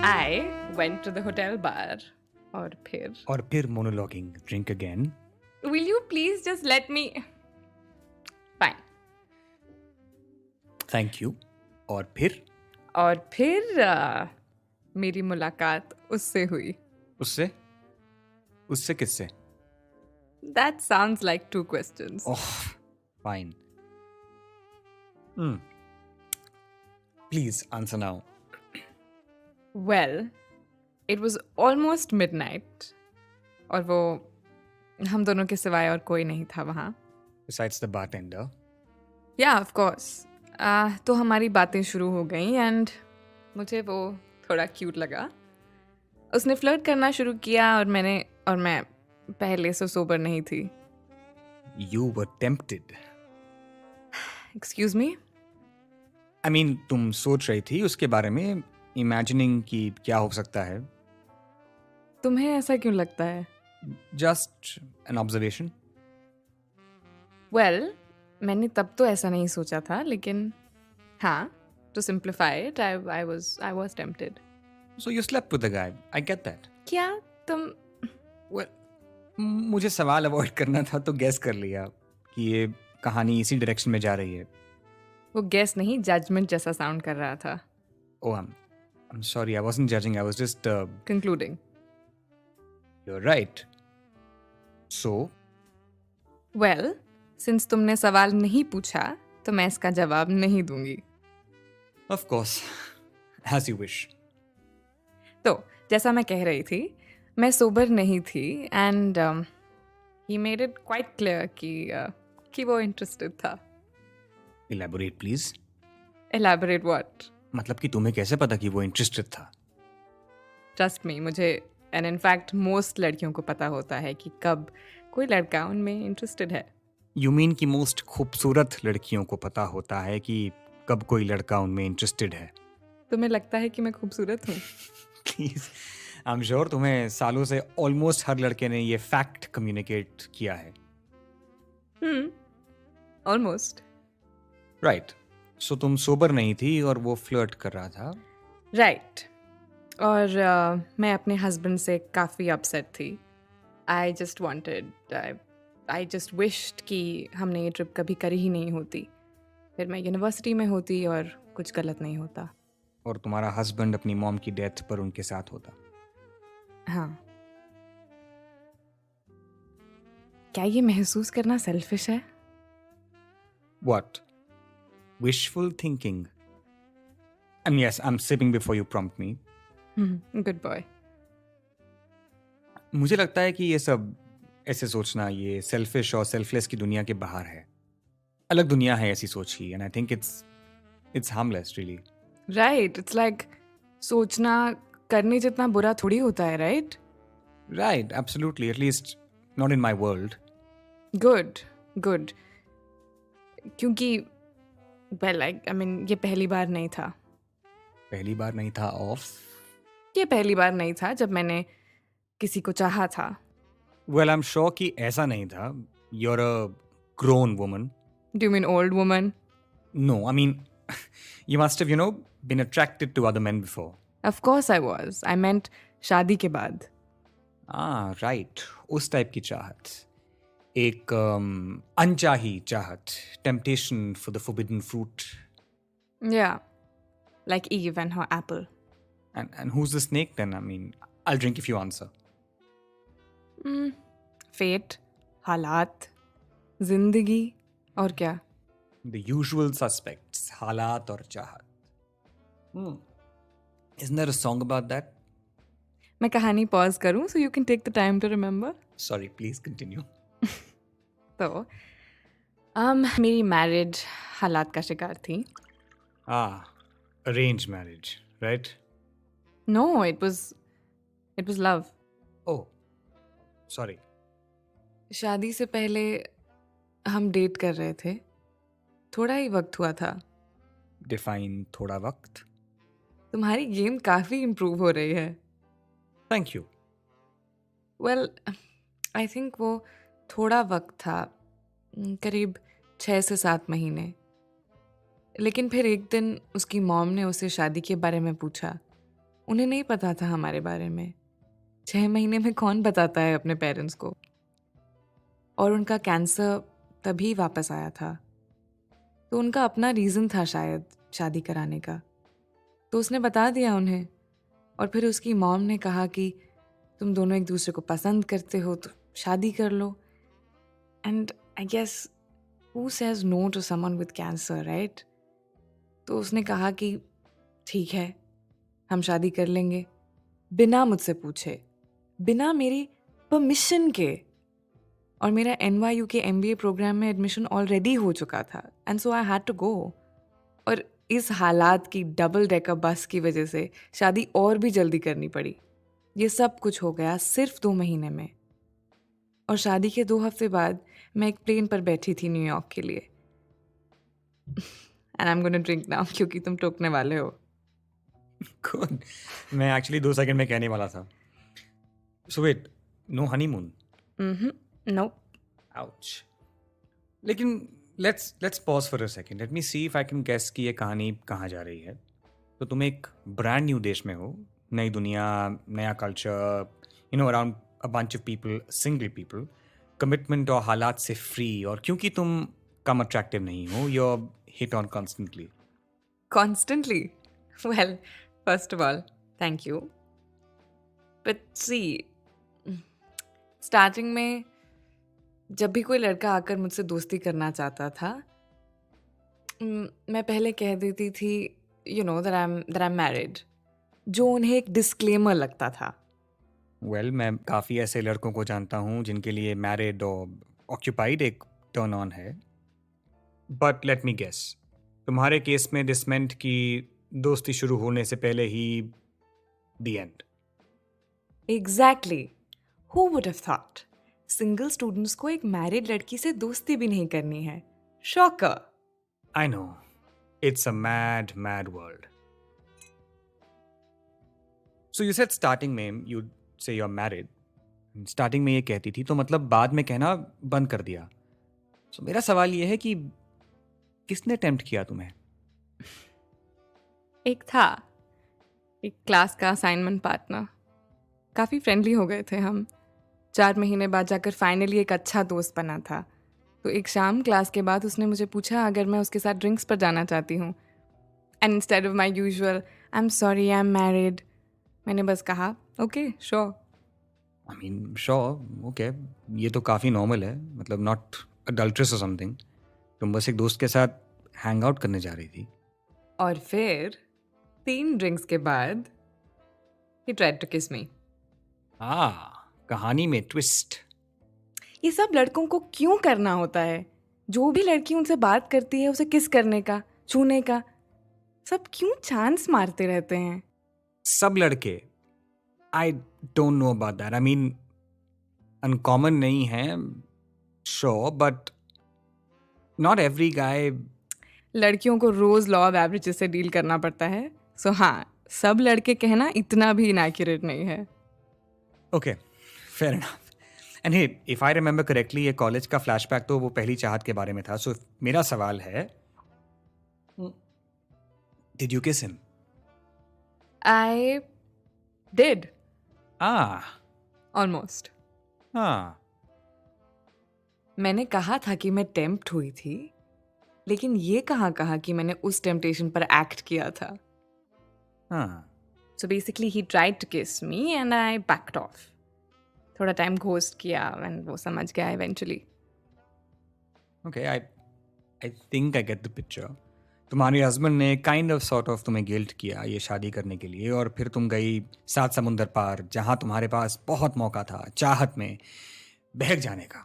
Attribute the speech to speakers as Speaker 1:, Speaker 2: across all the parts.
Speaker 1: I went to the hotel bar. और
Speaker 2: फिर monologuing. Drink again.
Speaker 1: Will you please just let me? Fine.
Speaker 2: Thank you. और फिर
Speaker 1: मेरी मुलाकात उससे हुई.
Speaker 2: उससे उससे किससे?
Speaker 1: That sounds like two questions.
Speaker 2: Oh, fine. Please answer now.
Speaker 1: Well, it was almost midnight. और वो हम दोनों के सिवाय और कोई नहीं था वहाँ.
Speaker 2: Besides the bartender.
Speaker 1: Yeah, of course. तो हमारी बातें शुरू हो गई एंड मुझे वो थोड़ा क्यूट लगा. उसने फ्लर्ट करना शुरू किया और मैं पहले से सोबर नहीं थी.
Speaker 2: You were tempted.
Speaker 1: Excuse me?
Speaker 2: I mean, तुम सोच रही थी उसके बारे में, imagining कि क्या हो सकता है.
Speaker 1: तुम्हें ऐसा क्यों लगता है?
Speaker 2: Just an observation.
Speaker 1: Well, मैंने तब तो ऐसा नहीं सोचा था, लेकिन हाँ, to simplify it, I was tempted.
Speaker 2: So you slept with the guy. I get that.
Speaker 1: क्या तुम?
Speaker 2: Well, मुझे सवाल अवॉइड करना था तो गैस कर लिया कि ये कहानी इसी डायरेक्शन में जा रही है.
Speaker 1: वो गैस नहीं, जजमेंट जैसा साउंड कर रहा था.
Speaker 2: Oh, I'm sorry. I wasn't judging. I was just
Speaker 1: Concluding.
Speaker 2: You're right. So?
Speaker 1: Well, since तुमने सवाल नहीं पूछा, तो मैं इसका जवाब नहीं दूंगी.
Speaker 2: Of course. As you wish.
Speaker 1: तो जैसा मैं कह रही थी, मैं सोबर नहीं थी and he made it quite clear कि वो इंटरेस्टेड था.
Speaker 2: Elaborate, please.
Speaker 1: Elaborate what?
Speaker 2: मतलब कि तुम्हें कैसे पता कि वो इंटरेस्टेड था?
Speaker 1: Trust me, मुझे and in fact most लड़कियों को पता होता है कि कब कोई लड़का उनमें इंटरेस्टेड है.
Speaker 2: You mean कि most खूबसूरत लड़कियों को पता होता है कि कब कोई लड़का उनमें इंटरेस्टेड है?
Speaker 1: तुम्हें लगता है कि मैं खूबसूरत हूँ?
Speaker 2: Please. I'm sure तुम्हें सालों से ऑलमोस्ट हर लड़के ने ये फैक्ट कम्युनिकेट किया है.
Speaker 1: Almost.
Speaker 2: राइट. सो तुम सोबर नहीं थी और वो फ्लर्ट कर रहा था.
Speaker 1: Right. और मैं अपने हस्बैंड से काफ़ी अपसेट थी. I just wished कि हमने ये ट्रिप कभी करी ही नहीं होती. फिर मैं यूनिवर्सिटी में होती और कुछ गलत नहीं होता.
Speaker 2: और तुम्हारा हस्बैंड अपनी मॉम की डेथ पर उनके साथ होता.
Speaker 1: हाँ. क्या ये महसूस करना सेल्फिश है?
Speaker 2: What? Wishful thinking. And yes, I'm sipping before you prompt me.
Speaker 1: Good boy.
Speaker 2: मुझे लगता है कि ये सब ऐसे सोचना ये सेल्फिश और सेल्फलेस की दुनिया के बाहर है. अलग दुनिया है ऐसी सोच की. And I think it's harmless really.
Speaker 1: Right. It's like सोचना करने जितना बुरा थोड़ी होता है, right?
Speaker 2: Right, absolutely. At least not in my world.
Speaker 1: Good. क्योंकि well, I mean, ये पहली बार नहीं था.
Speaker 2: पहली बार नहीं था ऑफ.
Speaker 1: ये पहली बार नहीं था जब मैंने किसी को चाहा था.
Speaker 2: Well, I'm sure कि ऐसा नहीं था. You're a grown woman.
Speaker 1: Do you mean old woman?
Speaker 2: No, I mean, you must have, been attracted to other men before.
Speaker 1: Of course I was. I meant शादी के बाद.
Speaker 2: Right. उस type की चाहत. एक अनचाही चाहत. Temptation for the forbidden fruit.
Speaker 1: Yeah. Like Eve and her apple.
Speaker 2: And who's the snake then? I mean, I'll drink if you answer.
Speaker 1: Fate, हालात, जिंदगी और क्या?
Speaker 2: The usual suspects. हालात और चाहत. Isn't there a song about that?
Speaker 1: मैं कहानी pause करूं so you can take the time to remember?
Speaker 2: Sorry, please continue.
Speaker 1: तो मेरी मैरिज हालात का शिकार थी.
Speaker 2: Arranged marriage, right?
Speaker 1: No, it was love.
Speaker 2: Oh, sorry.
Speaker 1: शादी से पहले हम डेट कर रहे थे. थोड़ा ही वक्त हुआ था.
Speaker 2: Define थोड़ा वक्त.
Speaker 1: तुम्हारी गेम काफ़ी इम्प्रूव हो रही है.
Speaker 2: Thank you.
Speaker 1: Well, I think वो थोड़ा वक्त था, करीब 6 से 7 महीने. लेकिन फिर एक दिन उसकी मॉम ने उसे शादी के बारे में पूछा. उन्हें नहीं पता था हमारे बारे में। 6 महीने में कौन बताता है अपने पेरेंट्स को। और उनका कैंसर तभी वापस आया था, तो उनका अपना रीज़न था शायद शादी कराने का। तो उसने बता दिया उन्हें, और फिर उसकी मॉम ने कहा कि तुम दोनों एक दूसरे को पसंद करते हो तो शादी कर लो। And I guess who says no to someone with cancer, right? तो उसने कहा कि ठीक है, हम शादी कर लेंगे, बिना मुझसे पूछे, बिना मेरी परमिशन के। और मेरा NYU के MBA प्रोग्राम में एडमिशन ऑलरेडी हो चुका था, and so I had to go. और इस हालात की डबल डेकर बस की वजह से शादी और भी जल्दी करनी पड़ी। ये सब कुछ हो गया सिर्फ 2 महीने में। और शादी के 2 हफ्ते बाद मैं एक प्लेन पर बैठी थी न्यूयॉर्क के लिए। And I am gonna drink now क्योंकि तुम टोकने वाले हो।
Speaker 2: गुड। मैं एक्चुअली 2 सेकंड में कहने वाला था। So wait, no honeymoon?
Speaker 1: No.
Speaker 2: Ouch. लेकिन let's pause for a second. Let me see if I can guess कि ये कहानी कहाँ जा रही है। तो तुम एक ब्रांड न्यू देश में हो, नई दुनिया, नया culture, around a bunch of people, single people, commitment और हालात से फ्री, और क्योंकि तुम कम अट्रैक्टिव नहीं हो, you are hit on constantly.
Speaker 1: Constantly? Well, first of all, thank you. But see, starting में जब भी कोई लड़का आकर मुझसे दोस्ती करना चाहता था, मैं पहले कह देती थी that I'm married, जो उन्हें एक डिस्क्लेमर लगता था।
Speaker 2: वेल, मैं काफ़ी ऐसे लड़कों को जानता हूँ जिनके लिए मैरिड और ऑक्यूपाइड एक टर्न ऑन है। बट लेट मी गेस, तुम्हारे केस में दिस मेंट कि दोस्ती शुरू होने से पहले ही the end.
Speaker 1: Exactly. Who would have thought? Single students को एक मैरिड लड़की से दोस्ती भी नहीं करनी है। Shocker.
Speaker 2: I know, it's a mad mad world. So you said starting में यू से यू आर मैरिड। स्टार्टिंग में ये कहती थी, तो मतलब बाद में कहना बंद कर दिया। सो मेरा सवाल ये है कि किसने टेम्प्ट किया तुम्हें?
Speaker 1: एक था, एक क्लास का असाइनमेंट पार्टनर। काफ़ी फ्रेंडली हो गए थे हम। 4 महीने बाद जाकर फाइनली एक अच्छा दोस्त बना था। तो एक शाम क्लास के बाद उसने मुझे पूछा अगर मैं उसके साथ ड्रिंक्स पर जाना चाहती हूँ। And instead of my usual I am sorry I am married, मैंने बस कहा okay sure.
Speaker 2: I mean sure, okay, ये तो काफ़ी नॉर्मल है, मतलब नॉट अडल्ट्रस और समथिंग। तुम बस एक दोस्त के साथ हैंग आउट करने जा रही थी।
Speaker 1: और फिर 3 ड्रिंक्स के बाद ही ट्राइड टू किस मी।
Speaker 2: कहानी में ट्विस्ट।
Speaker 1: ये सब लड़कों को क्यों करना होता है? जो भी लड़की उनसे बात करती है उसे किस करने का, छूने का, सब क्यों चांस मारते रहते हैं?
Speaker 2: सब लड़के, I don't know about that. I mean uncommon नहीं है, sure, but not every guy.
Speaker 1: लड़कियों को रोज लॉ ऑफ एवरेजेस से डील करना पड़ता है। सो हाँ, सब लड़के कहना इतना भी इनएक्यूरेट नहीं है।
Speaker 2: Okay, fair enough. And hey, if I remember correctly, ये कॉलेज का फ्लैशबैक तो वो पहली चाहत के बारे में था। सो मेरा सवाल है, डिड यू किस हिम?
Speaker 1: I did almost.
Speaker 2: हाँ।
Speaker 1: मैंने कहा था कि मैं टेम्प्ट हुई थी, लेकिन ये कहाँ कहा कि मैंने उस टेम्पटेशन पर एक्ट किया था।
Speaker 2: हाँ।
Speaker 1: So basically he tried to kiss me and I backed off. थोड़ा टाइम घोस्ट किया एंड वो समझ गया eventually.
Speaker 2: Okay, I think I get the picture. तुम्हारे हस्बैंड ने काइंड ऑफ सॉर्ट ऑफ तुम्हें गिल्ट किया ये शादी करने के लिए, और फिर तुम गई 7 समुंदर पार, जहाँ तुम्हारे पास बहुत मौका था चाहत में बहक जाने का,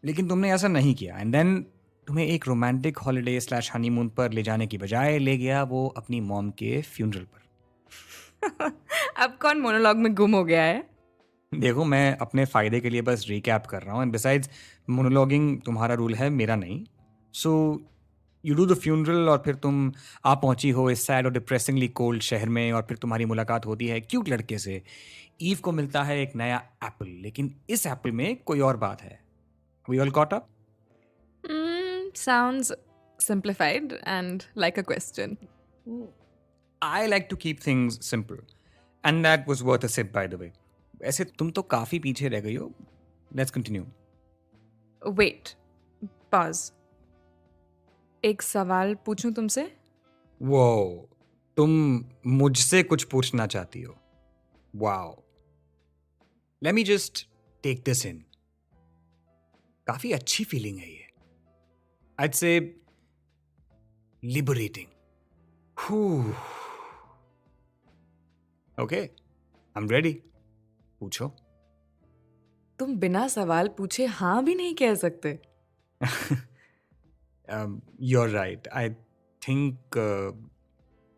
Speaker 2: लेकिन तुमने ऐसा नहीं किया। एंड देन तुम्हें एक रोमांटिक हॉलीडे / हनीमून पर ले जाने की बजाय ले गया वो अपनी मॉम के फ्यूनरल पर।
Speaker 1: अब कौन मोनोलॉग में गुम हो गया है?
Speaker 2: देखो, मैं अपने फ़ायदे के लिए बस रिकैप कर रहा हूँ, एंड बिसाइड्स मोनोलॉगिंग तुम्हारा रूल है, मेरा नहीं। So you do the funeral, और फिर तुम आ पहुंची हो इस सैड और डिप्रेसिंगली कोल्ड शहर में, और फिर तुम्हारी मुलाकात होती है क्यूट लड़के से। ईव को मिलता है एक नया एप्पल, लेकिन इस एप्पल में कोई और बात है। We all caught up?
Speaker 1: Sounds simplified and like a question.
Speaker 2: I like to keep things simple. And that was worth a sip by the way. ऐसे तुम तो काफी पीछे रह गई हो। Let's continue.
Speaker 1: Wait, pause. एक सवाल पूछूं तुमसे?
Speaker 2: वो तुम मुझसे कुछ पूछना चाहती हो? Wow, let me just take this in. काफी अच्छी फीलिंग है ये। I say liberating. Okay, I am ready. पूछो।
Speaker 1: तुम बिना सवाल पूछे हाँ भी नहीं कह सकते।
Speaker 2: You're right. I think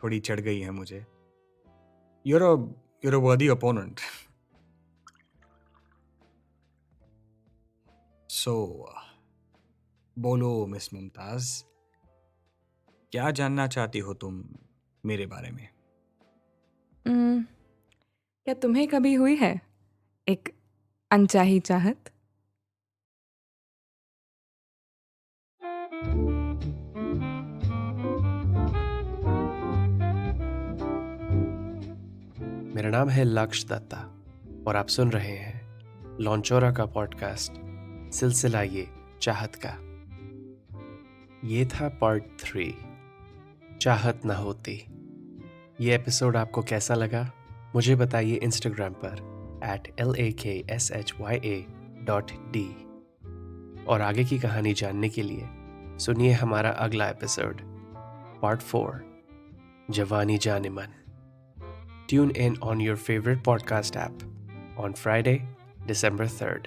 Speaker 2: थोड़ी चढ़ गई है मुझे। You're a worthy opponent. So, बोलो मिस मुमताज, क्या जानना चाहती हो तुम मेरे बारे में?
Speaker 1: क्या तुम्हें कभी हुई है एक अनचाही चाहत?
Speaker 3: मेरा नाम है लक्ष्य दत्ता और आप सुन रहे हैं लॉन्चोरा का पॉडकास्ट सिलसिला ये चाहत का। ये था पार्ट 3, चाहत न होती। ये एपिसोड आपको कैसा लगा मुझे बताइए इंस्टाग्राम पर @laksHya.d। और आगे की कहानी जानने के लिए सुनिए हमारा अगला एपिसोड पार्ट 4, जवानी जाने मन। Tune in on your favorite podcast app on Friday, December 3rd.